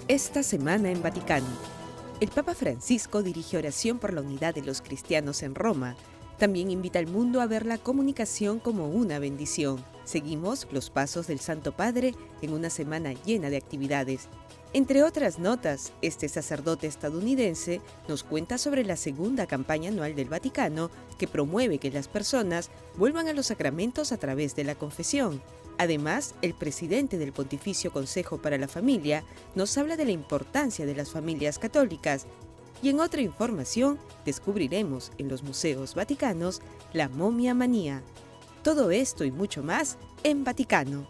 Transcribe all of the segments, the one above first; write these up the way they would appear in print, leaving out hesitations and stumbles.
Esta semana en Vaticano, el Papa Francisco dirige oración por la unidad de los cristianos en Roma. También invita al mundo a ver la comunicación como una bendición. Seguimos los pasos del Santo Padre en una semana llena de actividades. Entre otras notas, este sacerdote estadounidense nos cuenta sobre la segunda campaña anual del Vaticano que promueve que las personas vuelvan a los sacramentos a través de la confesión. Además, el presidente del Pontificio Consejo para la Familia nos habla de la importancia de las familias católicas. Y en otra información, descubriremos en los museos vaticanos la momia manía. Todo esto y mucho más en Vaticano.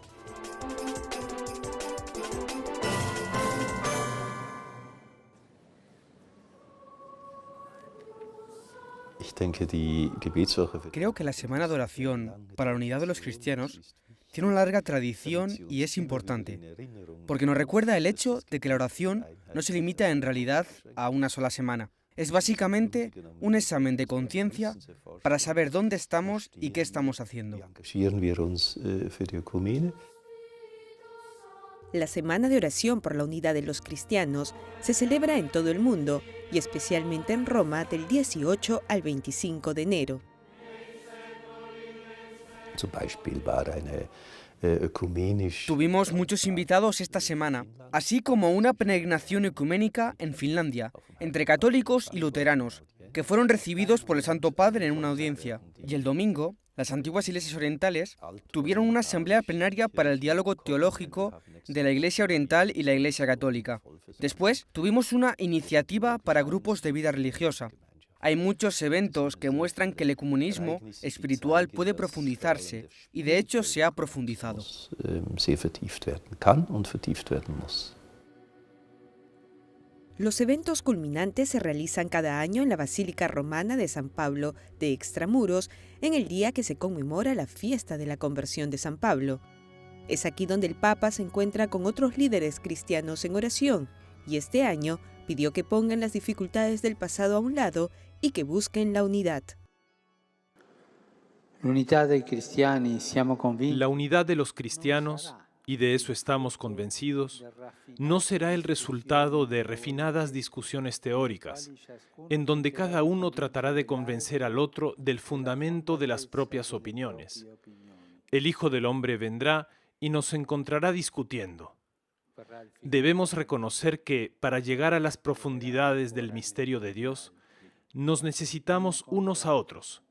Creo que la Semana de Oración para la Unidad de los Cristianos tiene una larga tradición y es importante, porque nos recuerda el hecho de que la oración no se limita en realidad a una sola semana. Es básicamente un examen de conciencia para saber dónde estamos y qué estamos haciendo. La Semana de Oración por la Unidad de los Cristianos se celebra en todo el mundo y especialmente en Roma del 18 al 25 de enero. Tuvimos muchos invitados esta semana, así como una peregrinación ecuménica en Finlandia, entre católicos y luteranos, que fueron recibidos por el Santo Padre en una audiencia. Y el domingo, las antiguas iglesias orientales tuvieron una asamblea plenaria para el diálogo teológico de la Iglesia Oriental y la Iglesia Católica. Después, tuvimos una iniciativa para grupos de vida religiosa. Hay muchos eventos que muestran que el ecumenismo espiritual puede profundizarse, y de hecho se ha profundizado. Los eventos culminantes se realizan cada año en la Basílica Romana de San Pablo de Extramuros, en el día que se conmemora la fiesta de la conversión de San Pablo. Es aquí donde el Papa se encuentra con otros líderes cristianos en oración, y este año pidió que pongan las dificultades del pasado a un lado y que busquen la unidad. La unidad de los cristianos, y de eso estamos convencidos, no será el resultado de refinadas discusiones teóricas, en donde cada uno tratará de convencer al otro del fundamento de las propias opiniones. El Hijo del Hombre vendrá y nos encontrará discutiendo. Debemos reconocer que, para llegar a las profundidades del misterio de Dios, nos necesitamos unos a otros.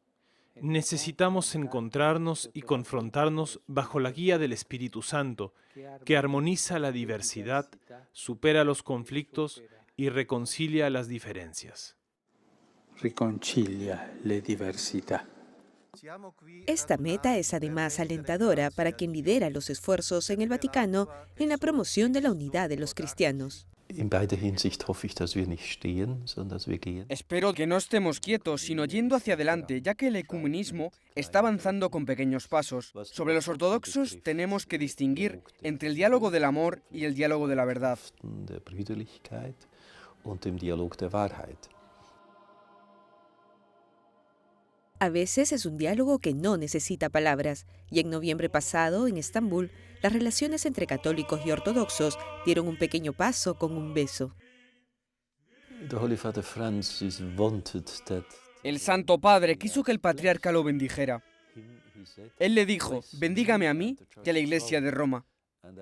Necesitamos encontrarnos y confrontarnos bajo la guía del Espíritu Santo, que armoniza la diversidad, supera los conflictos y reconcilia las diferencias. Esta meta es además alentadora para quien lidera los esfuerzos en el Vaticano en la promoción de la unidad de los cristianos. Espero que no estemos quietos, sino yendo hacia adelante, ya que el ecumenismo está avanzando con pequeños pasos. Sobre los ortodoxos tenemos que distinguir entre el diálogo del amor y el diálogo de la verdad. A veces es un diálogo que no necesita palabras, y en noviembre pasado, en Estambul, las relaciones entre católicos y ortodoxos dieron un pequeño paso con un beso. El Santo Padre quiso que el patriarca lo bendijera. Él le dijo: bendígame a mí y a la Iglesia de Roma.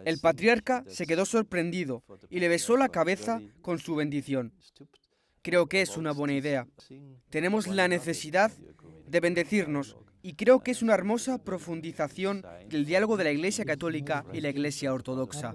El patriarca se quedó sorprendido y le besó la cabeza con su bendición. Creo que es una buena idea. Tenemos la necesidad de bendecirnos y creo que es una hermosa profundización del diálogo de la Iglesia Católica y la Iglesia Ortodoxa.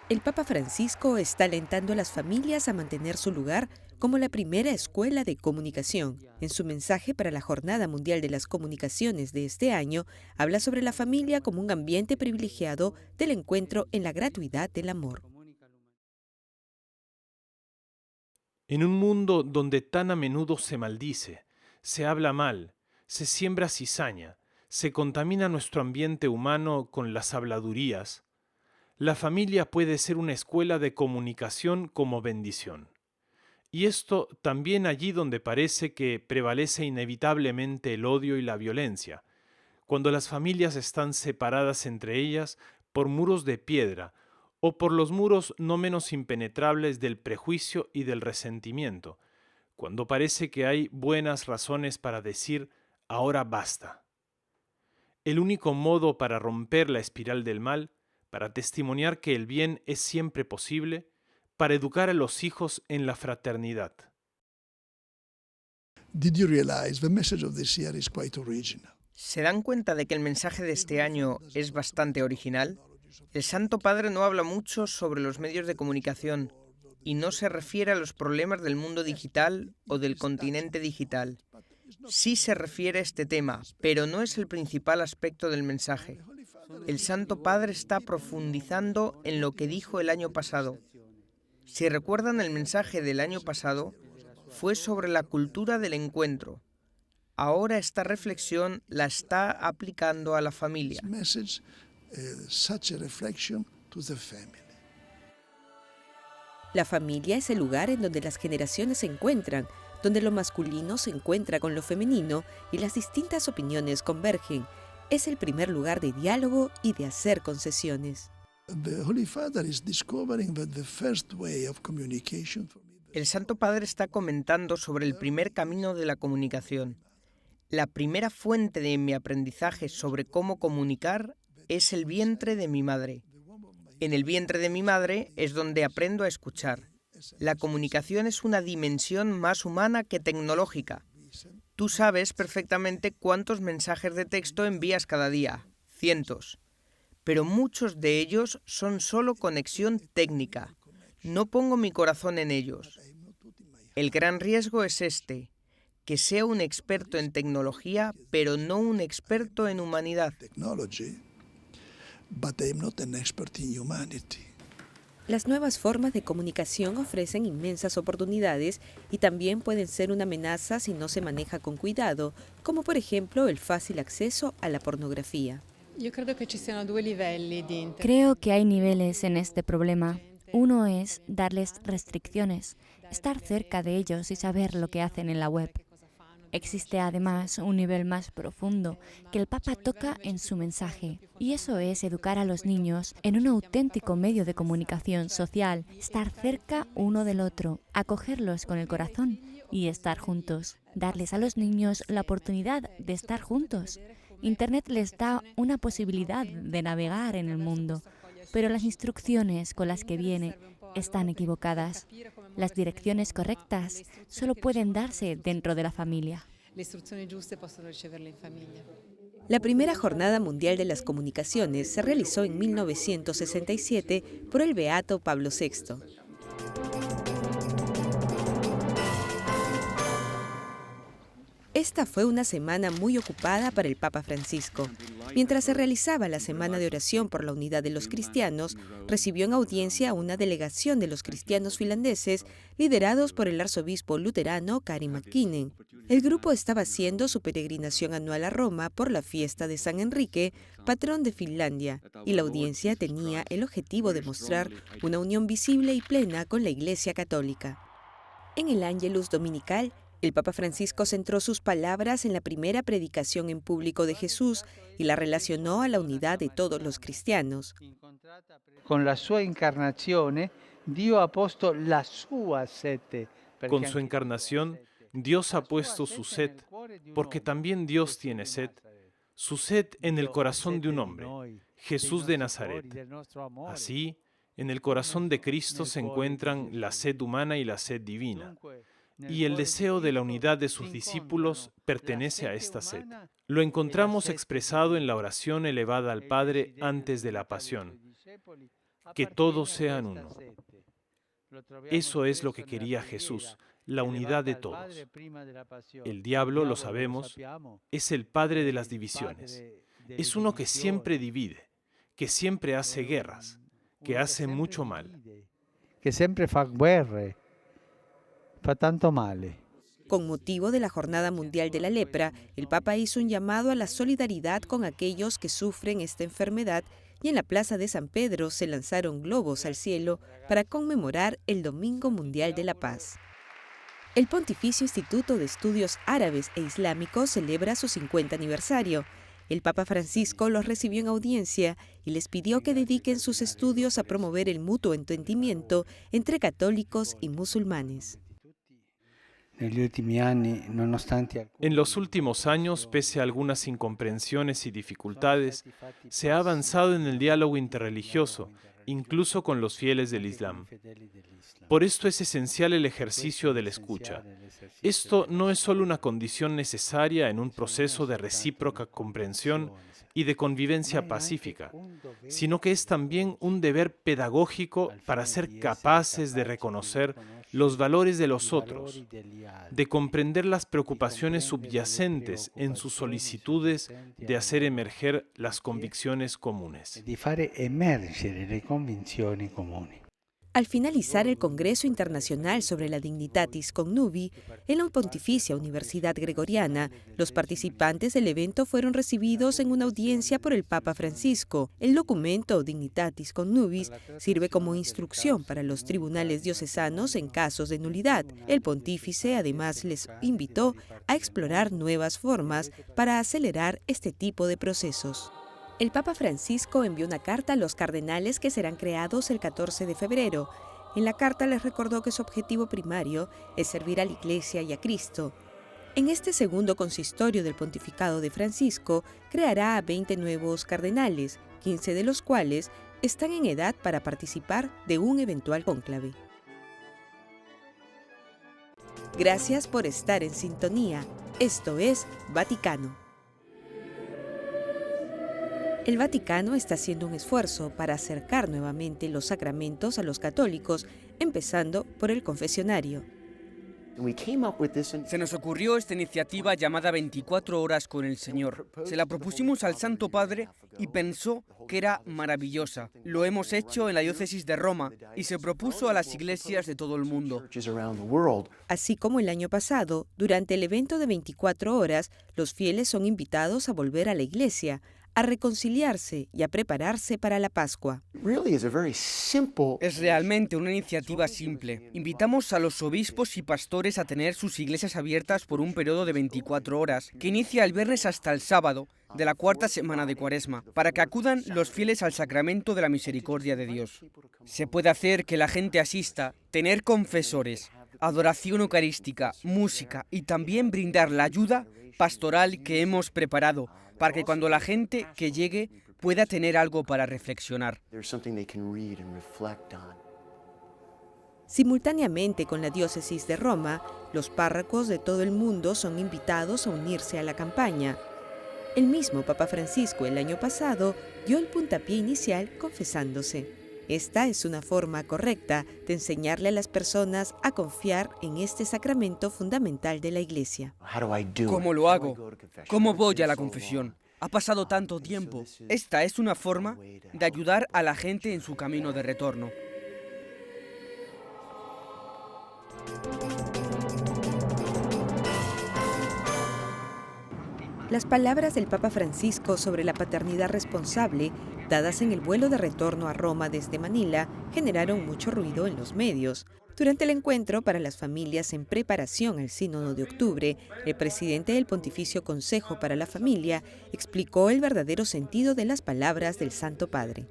El Papa Francisco está alentando a las familias a mantener su lugar como la primera escuela de comunicación. En su mensaje para la Jornada Mundial de las Comunicaciones de este año, habla sobre la familia como un ambiente privilegiado del encuentro en la gratuidad del amor. En un mundo donde tan a menudo se maldice, se habla mal, se siembra cizaña, se contamina nuestro ambiente humano con las habladurías, la familia puede ser una escuela de comunicación como bendición. Y esto también allí donde parece que prevalece inevitablemente el odio y la violencia, cuando las familias están separadas entre ellas por muros de piedra o por los muros no menos impenetrables del prejuicio y del resentimiento, cuando parece que hay buenas razones para decir ahora basta. El único modo para romper la espiral del mal, para testimoniar que el bien es siempre posible, para educar a los hijos en la fraternidad. ¿Se dan cuenta de que el mensaje de este año es bastante original? El Santo Padre no habla mucho sobre los medios de comunicación y no se refiere a los problemas del mundo digital o del continente digital. Sí se refiere a este tema, pero no es el principal aspecto del mensaje. El Santo Padre está profundizando en lo que dijo el año pasado. Si recuerdan, el mensaje del año pasado fue sobre la cultura del encuentro. Ahora esta reflexión la está aplicando a la familia. La familia es el lugar en donde las generaciones se encuentran, donde lo masculino se encuentra con lo femenino y las distintas opiniones convergen. Es el primer lugar de diálogo y de hacer concesiones. El Santo Padre está comentando sobre el primer camino de la comunicación. La primera fuente de mi aprendizaje sobre cómo comunicar es el vientre de mi madre. En el vientre de mi madre es donde aprendo a escuchar. La comunicación es una dimensión más humana que tecnológica. Tú sabes perfectamente cuántos mensajes de texto envías cada día, cientos. Pero muchos de ellos son solo conexión técnica. No pongo mi corazón en ellos. El gran riesgo es este, que sea un experto en tecnología, pero no un experto en humanidad. Las nuevas formas de comunicación ofrecen inmensas oportunidades y también pueden ser una amenaza si no se maneja con cuidado, como por ejemplo el fácil acceso a la pornografía. Creo que hay niveles en este problema. Uno es darles restricciones, estar cerca de ellos y saber lo que hacen en la web. Existe además un nivel más profundo que el Papa toca en su mensaje, y eso es educar a los niños en un auténtico medio de comunicación social, estar cerca uno del otro, acogerlos con el corazón y estar juntos, darles a los niños la oportunidad de estar juntos. Internet les da una posibilidad de navegar en el mundo, pero las instrucciones con las que viene están equivocadas. Las direcciones correctas solo pueden darse dentro de la familia. La primera Jornada Mundial de las Comunicaciones se realizó en 1967 por el beato Pablo VI. Esta fue una semana muy ocupada para el Papa Francisco. Mientras se realizaba la Semana de Oración por la Unidad de los Cristianos, recibió en audiencia a una delegación de los cristianos finlandeses liderados por el arzobispo luterano Kari Mäkinen. El grupo estaba haciendo su peregrinación anual a Roma por la fiesta de San Enrique, patrón de Finlandia, y la audiencia tenía el objetivo de mostrar una unión visible y plena con la Iglesia Católica. En el Ángelus Dominical, el Papa Francisco centró sus palabras en la primera predicación en público de Jesús y la relacionó a la unidad de todos los cristianos. Con la sua encarnazione, Dio ha posto la sua sete. Con su encarnación, Dios ha puesto su sed, porque también Dios tiene sed, su sed en el corazón de un hombre, Jesús de Nazaret. Así, en el corazón de Cristo se encuentran la sed humana y la sed divina. Y el deseo de la unidad de sus discípulos pertenece a esta sed. Lo encontramos expresado en la oración elevada al Padre antes de la pasión. Que todos sean uno. Eso es lo que quería Jesús, la unidad de todos. El diablo, lo sabemos, es el padre de las divisiones. Es uno que siempre divide, que siempre hace guerras, que hace mucho mal. Que siempre fa guerre. Fa tanto male. Con motivo de la Jornada Mundial de la Lepra, el Papa hizo un llamado a la solidaridad con aquellos que sufren esta enfermedad y en la Plaza de San Pedro se lanzaron globos al cielo para conmemorar el Domingo Mundial de la Paz. El Pontificio Instituto de Estudios Árabes e Islámicos celebra su 50 aniversario. El Papa Francisco los recibió en audiencia y les pidió que dediquen sus estudios a promover el mutuo entendimiento entre católicos y musulmanes. En los últimos años, pese a algunas incomprensiones y dificultades, se ha avanzado en el diálogo interreligioso, incluso con los fieles del Islam. Por esto es esencial el ejercicio de la escucha. Esto no es solo una condición necesaria en un proceso de recíproca comprensión y de convivencia pacífica, sino que es también un deber pedagógico para ser capaces de reconocer los valores de los otros, de comprender las preocupaciones subyacentes en sus solicitudes de hacer emerger las convicciones comunes. Al finalizar el Congreso Internacional sobre la Dignitatis Connubii en la Pontificia Universidad Gregoriana, los participantes del evento fueron recibidos en una audiencia por el Papa Francisco. El documento Dignitatis Connubii sirve como instrucción para los tribunales diocesanos en casos de nulidad. El pontífice además les invitó a explorar nuevas formas para acelerar este tipo de procesos. El Papa Francisco envió una carta a los cardenales que serán creados el 14 de febrero. En la carta les recordó que su objetivo primario es servir a la Iglesia y a Cristo. En este segundo consistorio del pontificado de Francisco, creará a 20 nuevos cardenales, 15 de los cuales están en edad para participar de un eventual cónclave. Gracias por estar en sintonía. Esto es Vaticano. El Vaticano está haciendo un esfuerzo para acercar nuevamente los sacramentos a los católicos, empezando por el confesionario. Se nos ocurrió esta iniciativa llamada 24 horas con el Señor. Se la propusimos al Santo Padre y pensó que era maravillosa. Lo hemos hecho en la diócesis de Roma y se propuso a las iglesias de todo el mundo. Así como el año pasado, durante el evento de 24 horas, los fieles son invitados a volver a la iglesia, a reconciliarse y a prepararse para la Pascua. Es realmente una iniciativa simple. Invitamos a los obispos y pastores a tener sus iglesias abiertas por un periodo de 24 horas, que inicia el viernes hasta el sábado de la cuarta semana de Cuaresma, para que acudan los fieles al sacramento de la misericordia de Dios. Se puede hacer que la gente asista, tener confesores, adoración eucarística, música y también brindar la ayuda pastoral que hemos preparado, para que cuando la gente que llegue pueda tener algo para reflexionar. Simultáneamente con la diócesis de Roma, los párrocos de todo el mundo son invitados a unirse a la campaña. El mismo Papa Francisco el año pasado dio el puntapié inicial confesándose. Esta es una forma correcta de enseñarle a las personas a confiar en este sacramento fundamental de la Iglesia. ¿Cómo lo hago? ¿Cómo voy a la confesión? Ha pasado tanto tiempo. Esta es una forma de ayudar a la gente en su camino de retorno. Las palabras del Papa Francisco sobre la paternidad responsable, dadas en el vuelo de retorno a Roma desde Manila, generaron mucho ruido en los medios. Durante el encuentro para las familias en preparación al Sínodo de octubre, el presidente del Pontificio Consejo para la Familia explicó el verdadero sentido de las palabras del Santo Padre.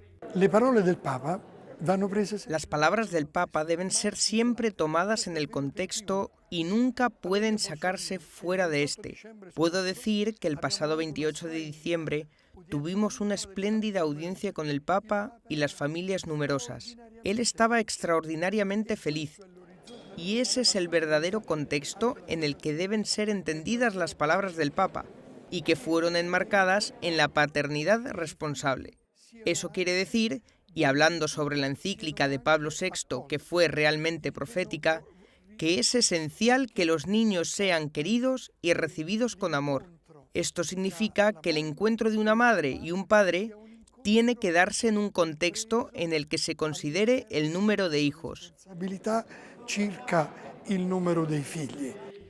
Las palabras del Papa deben ser siempre tomadas en el contexto y nunca pueden sacarse fuera de este. Puedo decir que el pasado 28 de diciembre tuvimos una espléndida audiencia con el Papa y las familias numerosas. Él estaba extraordinariamente feliz. Y ese es el verdadero contexto en el que deben ser entendidas las palabras del Papa y que fueron enmarcadas en la paternidad responsable. Eso quiere decir, y hablando sobre la encíclica de Pablo VI, que fue realmente profética, que es esencial que los niños sean queridos y recibidos con amor. Esto significa que el encuentro de una madre y un padre tiene que darse en un contexto en el que se considere el número de hijos.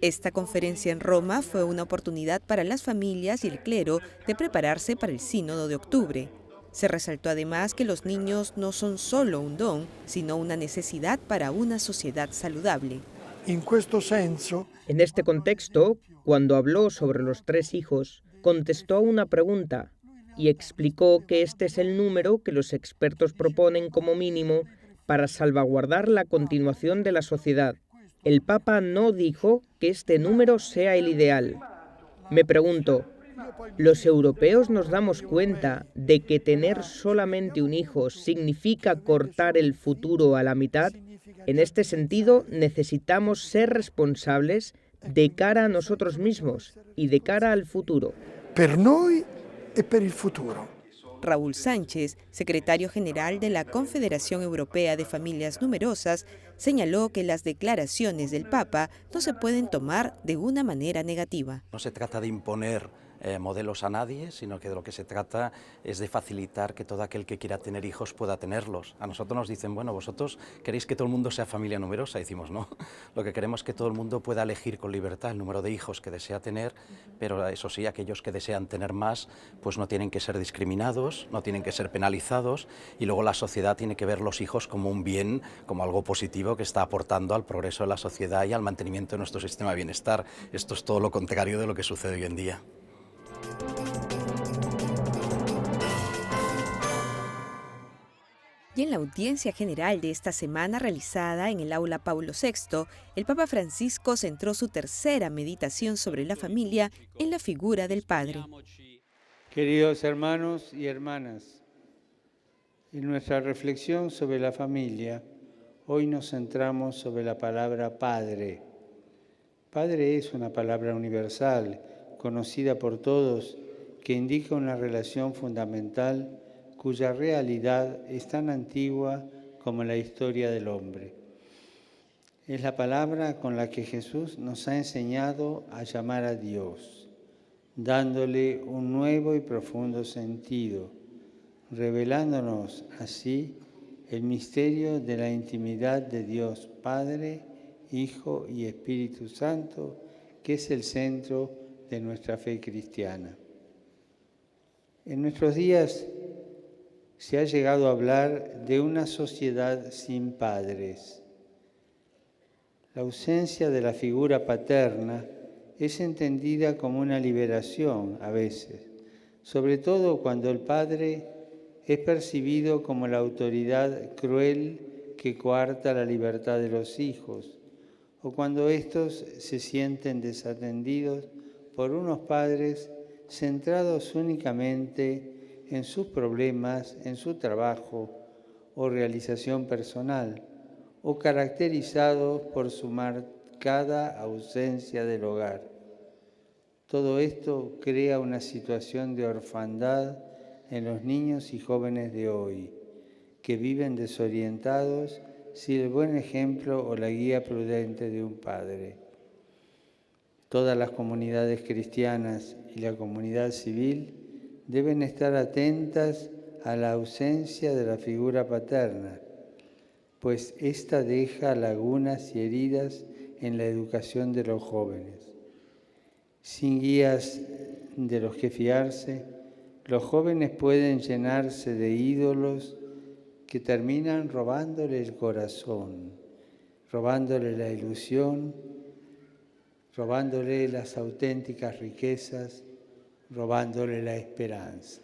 Esta conferencia en Roma fue una oportunidad para las familias y el clero de prepararse para el Sínodo de octubre. Se resaltó además que los niños no son solo un don, sino una necesidad para una sociedad saludable. En este contexto, cuando habló sobre los 3 hijos, contestó a una pregunta y explicó que este es el número que los expertos proponen como mínimo para salvaguardar la continuación de la sociedad. El Papa no dijo que este número sea el ideal. Me pregunto, ¿los europeos nos damos cuenta de que tener solamente un hijo significa cortar el futuro a la mitad? En este sentido, necesitamos ser responsables de cara a nosotros mismos y de cara al futuro. Per noi e per il futuro. Raúl Sánchez, secretario general de la Confederación Europea de Familias Numerosas, señaló que las declaraciones del Papa no se pueden tomar de una manera negativa. No se trata de imponer modelos a nadie, sino que de lo que se trata es de facilitar que todo aquel que quiera tener hijos pueda tenerlos. A nosotros nos dicen, bueno, vosotros queréis que todo el mundo sea familia numerosa, y decimos no, lo que queremos es que todo el mundo pueda elegir con libertad el número de hijos que desea tener, pero eso sí, aquellos que desean tener más, pues no tienen que ser discriminados, no tienen que ser penalizados, y luego la sociedad tiene que ver los hijos como un bien, como algo positivo que está aportando al progreso de la sociedad y al mantenimiento de nuestro sistema de bienestar. Esto es todo lo contrario de lo que sucede hoy en día. Y en la audiencia general de esta semana realizada en el Aula Paulo VI, el Papa Francisco centró su tercera meditación sobre la familia en la figura del padre. Queridos hermanos y hermanas, en nuestra reflexión sobre la familia, hoy nos centramos sobre la palabra padre. Padre es una palabra universal, conocida por todos, que indica una relación fundamental cuya realidad es tan antigua como la historia del hombre. Es la palabra con la que Jesús nos ha enseñado a llamar a Dios, dándole un nuevo y profundo sentido, revelándonos así el misterio de la intimidad de Dios Padre, Hijo y Espíritu Santo, que es el centro de nuestra fe cristiana. En nuestros días se ha llegado a hablar de una sociedad sin padres. La ausencia de la figura paterna es entendida como una liberación a veces, sobre todo cuando el padre es percibido como la autoridad cruel que coarta la libertad de los hijos, o cuando éstos se sienten desatendidos por unos padres centrados únicamente en sus problemas, en su trabajo o realización personal, o caracterizados por su marcada ausencia del hogar. Todo esto crea una situación de orfandad en los niños y jóvenes de hoy, que viven desorientados sin el buen ejemplo o la guía prudente de un padre. Todas las comunidades cristianas y la comunidad civil deben estar atentas a la ausencia de la figura paterna, pues ésta deja lagunas y heridas en la educación de los jóvenes. Sin guías de los que fiarse, los jóvenes pueden llenarse de ídolos que terminan robándole el corazón, robándole la ilusión, robándole las auténticas riquezas, robándole la esperanza.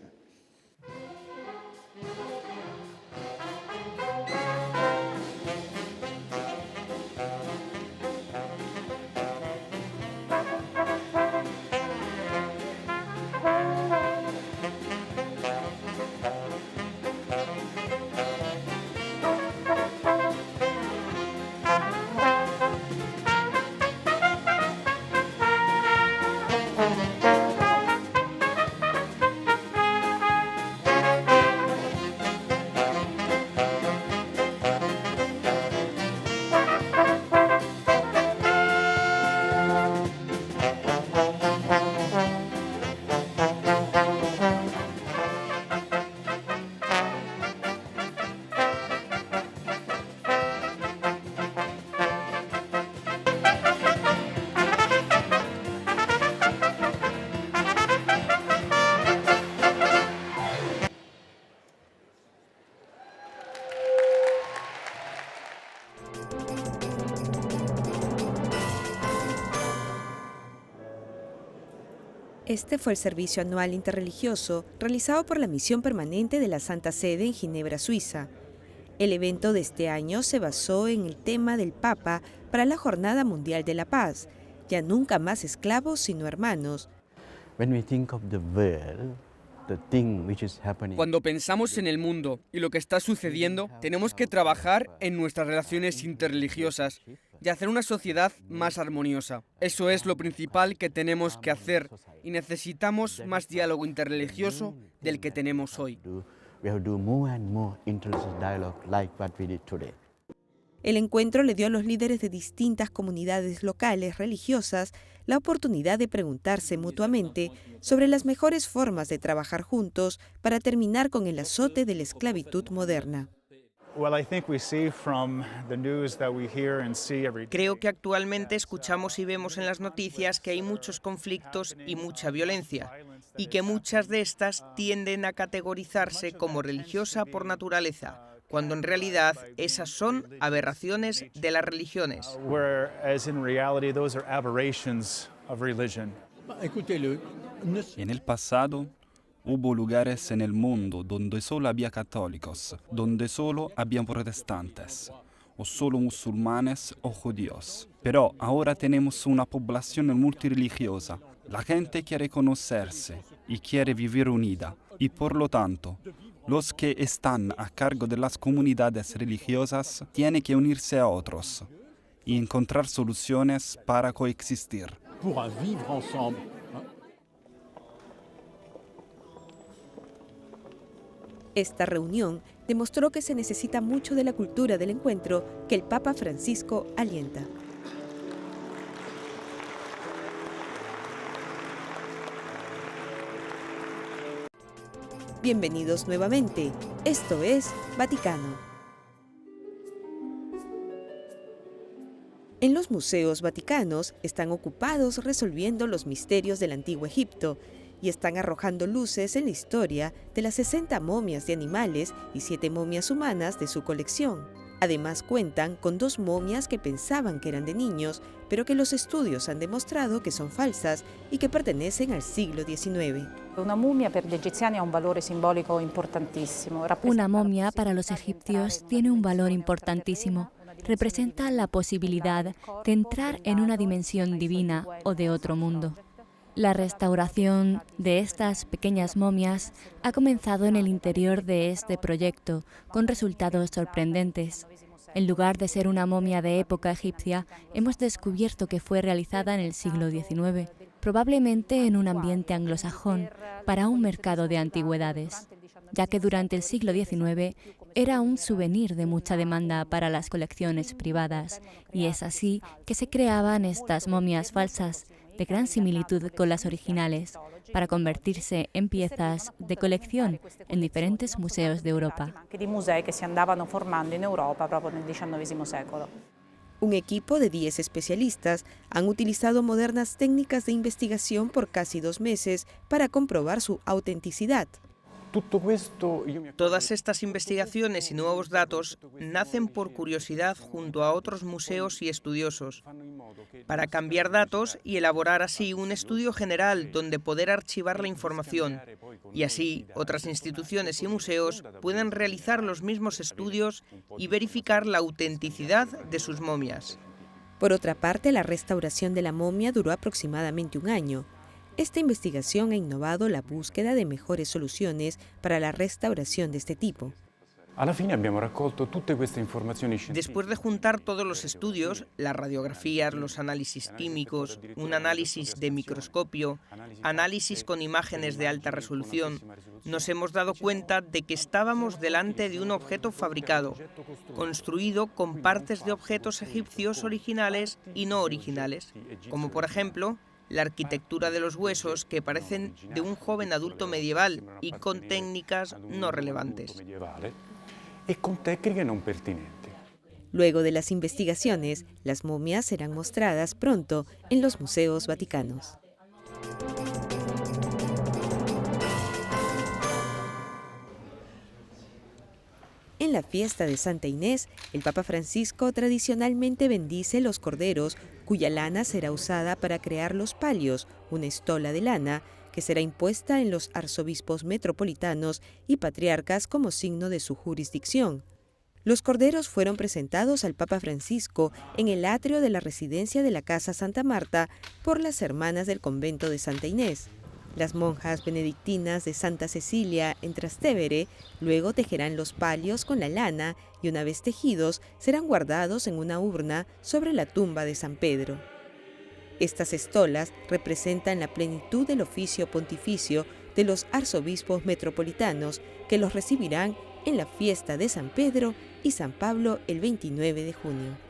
Este fue el servicio anual interreligioso realizado por la Misión Permanente de la Santa Sede en Ginebra, Suiza. El evento de este año se basó en el tema del Papa para la Jornada Mundial de la Paz, ya nunca más esclavos sino hermanos. Cuando pensamos en el mundo y lo que está sucediendo, tenemos que trabajar en nuestras relaciones interreligiosas y hacer una sociedad más armoniosa. Eso es lo principal que tenemos que hacer y necesitamos más diálogo interreligioso del que tenemos hoy. El encuentro le dio a los líderes de distintas comunidades locales religiosas la oportunidad de preguntarse mutuamente sobre las mejores formas de trabajar juntos para terminar con el azote de la esclavitud moderna. Creo que actualmente escuchamos y vemos en las noticias que hay muchos conflictos y mucha violencia, y que muchas de estas tienden a categorizarse como religiosa por naturaleza, cuando en realidad esas son aberraciones de las religiones. En el pasado, hubo lugares en el mundo donde solo había católicos, donde solo había protestantes, o solo musulmanes o judíos. Pero ahora tenemos una población multirreligiosa. La gente quiere conocerse y quiere vivir unida, y por lo tanto, los que están a cargo de las comunidades religiosas tienen que unirse a otros y encontrar soluciones para coexistir. Esta reunión demostró que se necesita mucho de la cultura del encuentro que el Papa Francisco alienta. Bienvenidos nuevamente. Esto es Vaticano. En los museos vaticanos están ocupados resolviendo los misterios del antiguo Egipto y están arrojando luces en la historia de las 60 momias de animales y 7 momias humanas de su colección. Además cuentan con 2 momias que pensaban que eran de niños, pero que los estudios han demostrado que son falsas y que pertenecen al siglo XIX. Una momia per gli egiziani ha un valore simbolico importantissimo. Una momia para los egipcios tiene un valor importantísimo. Representa la posibilidad de entrar en una dimensión divina o de otro mundo. La restauración de estas pequeñas momias ha comenzado en el interior de este proyecto, con resultados sorprendentes. En lugar de ser una momia de época egipcia, hemos descubierto que fue realizada en el siglo XIX, probablemente en un ambiente anglosajón, para un mercado de antigüedades, ya que durante el siglo XIX era un souvenir de mucha demanda para las colecciones privadas, y es así que se creaban estas momias falsas, de gran similitud con las originales, para convertirse en piezas de colección en diferentes museos de Europa. Un equipo de 10 especialistas han utilizado modernas técnicas de investigación por casi 2 meses para comprobar su autenticidad. Todas estas investigaciones y nuevos datos nacen por curiosidad junto a otros museos y estudiosos, para cambiar datos y elaborar así un estudio general donde poder archivar la información, y así otras instituciones y museos pueden realizar los mismos estudios y verificar la autenticidad de sus momias. Por otra parte, la restauración de la momia duró aproximadamente 1 año. Esta investigación ha innovado la búsqueda de mejores soluciones para la restauración de este tipo. Después de juntar todos los estudios, las radiografías, los análisis químicos, un análisis de microscopio, análisis con imágenes de alta resolución, nos hemos dado cuenta de que estábamos delante de un objeto fabricado, construido con partes de objetos egipcios originales y no originales, como por ejemplo la arquitectura de los huesos que parecen de un joven adulto medieval y con técnicas no relevantes. Luego de las investigaciones, las momias serán mostradas pronto en los museos vaticanos. En la fiesta de Santa Inés, el Papa Francisco tradicionalmente bendice los corderos, cuya lana será usada para crear los palios, una estola de lana que será impuesta en los arzobispos metropolitanos y patriarcas como signo de su jurisdicción. Los corderos fueron presentados al Papa Francisco en el atrio de la residencia de la Casa Santa Marta por las hermanas del convento de Santa Inés. Las monjas benedictinas de Santa Cecilia en Trastevere luego tejerán los palios con la lana y una vez tejidos serán guardados en una urna sobre la tumba de San Pedro. Estas estolas representan la plenitud del oficio pontificio de los arzobispos metropolitanos que los recibirán en la fiesta de San Pedro y San Pablo el 29 de junio.